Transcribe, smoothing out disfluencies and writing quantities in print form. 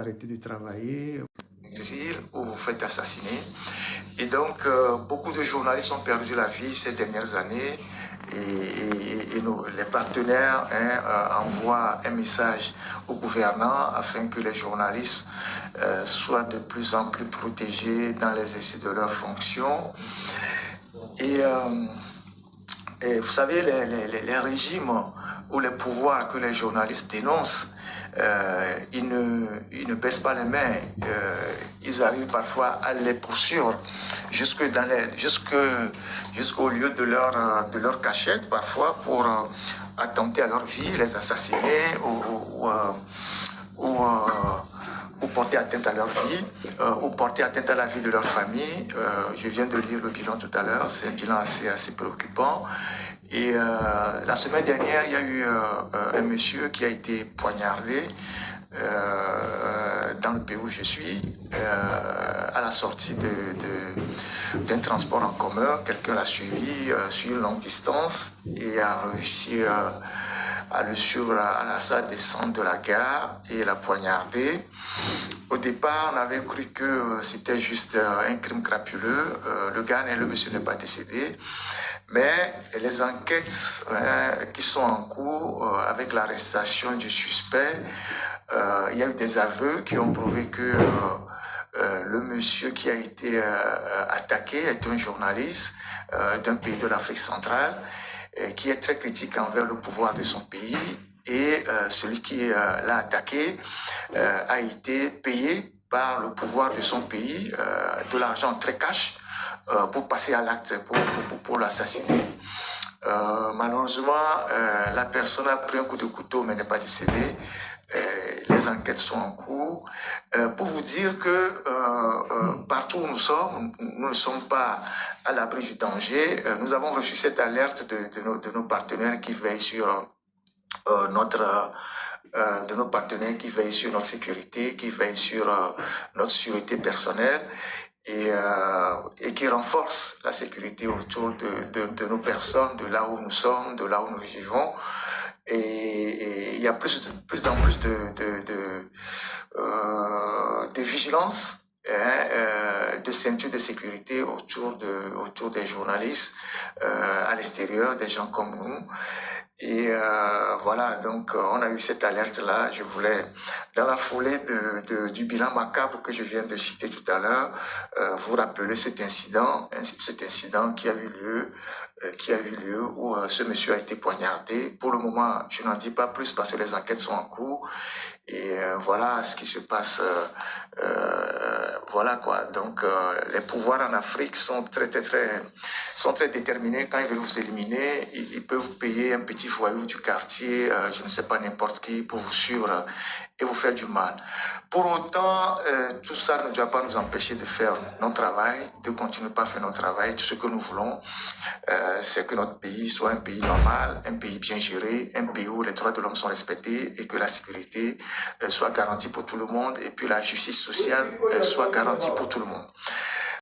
arrêtez de travailler. Ou vous faites assassiner. Et donc, beaucoup de journalistes ont perdu la vie ces dernières années et les partenaires envoient un message au gouvernant afin que les journalistes soient de plus en plus protégés dans l'exercice de leurs fonctions. Et vous savez, les régimes ou les pouvoirs que les journalistes dénoncent, ils ne baissent pas les mains. Ils arrivent parfois à les poursuivre jusqu'au lieu de leur cachette, parfois pour attenter à leur vie, les assassiner ou porter atteinte à leur vie, ou porter atteinte à la vie de leur famille. Je viens de lire le bilan tout à l'heure, c'est un bilan assez préoccupant. Et la semaine dernière, il y a eu un monsieur qui a été poignardé dans le pays où je suis, à la sortie d'un transport en commun. Quelqu'un l'a suivi sur une longue distance et a réussi à le suivre à sa descente de la gare et l'a poignardé. Au départ, on avait cru que c'était juste un crime crapuleux. Le monsieur n'est pas décédé. Mais les enquêtes qui sont en cours avec l'arrestation du suspect, il y a eu des aveux qui ont prouvé que le monsieur qui a été attaqué est un journaliste d'un pays de l'Afrique centrale qui est très critique envers le pouvoir de son pays. Et celui qui l'a attaqué a été payé par le pouvoir de son pays de l'argent très cash pour passer à l'acte, pour l'assassiner. Malheureusement, la personne a pris un coup de couteau mais n'est pas décédée. Les enquêtes sont en cours. Pour vous dire que partout où nous sommes, nous ne sommes pas à l'abri du danger. Nous avons reçu cette alerte de nos partenaires qui veillent sur notre sécurité, qui veillent sur notre sécurité personnelle et qui renforcent la sécurité autour de nos personnes, de là où nous sommes, de là où nous vivons. Et il y a plus en plus de vigilance, de ceinture de sécurité autour des journalistes à l'extérieur, des gens comme nous. Et voilà, donc on a eu cette alerte-là. Je voulais, dans la foulée du bilan macabre que je viens de citer tout à l'heure, vous rappeler cet incident qui a eu lieu où ce monsieur a été poignardé. Pour le moment, je n'en dis pas plus parce que les enquêtes sont en cours. Et voilà ce qui se passe. Voilà quoi. Donc les pouvoirs en Afrique sont très déterminés. Quand ils veulent vous éliminer, ils peuvent vous payer un petit voyou du quartier, je ne sais pas, n'importe qui, pour vous suivre et vous faire du mal. Pour autant, tout ça ne doit pas nous empêcher de faire notre travail, de continuer à faire notre travail. Tout ce que nous voulons, c'est que notre pays soit un pays normal, un pays bien géré, un pays où les droits de l'homme sont respectés et que la sécurité soit garantie pour tout le monde et puis la justice sociale soit garantie pour tout le monde.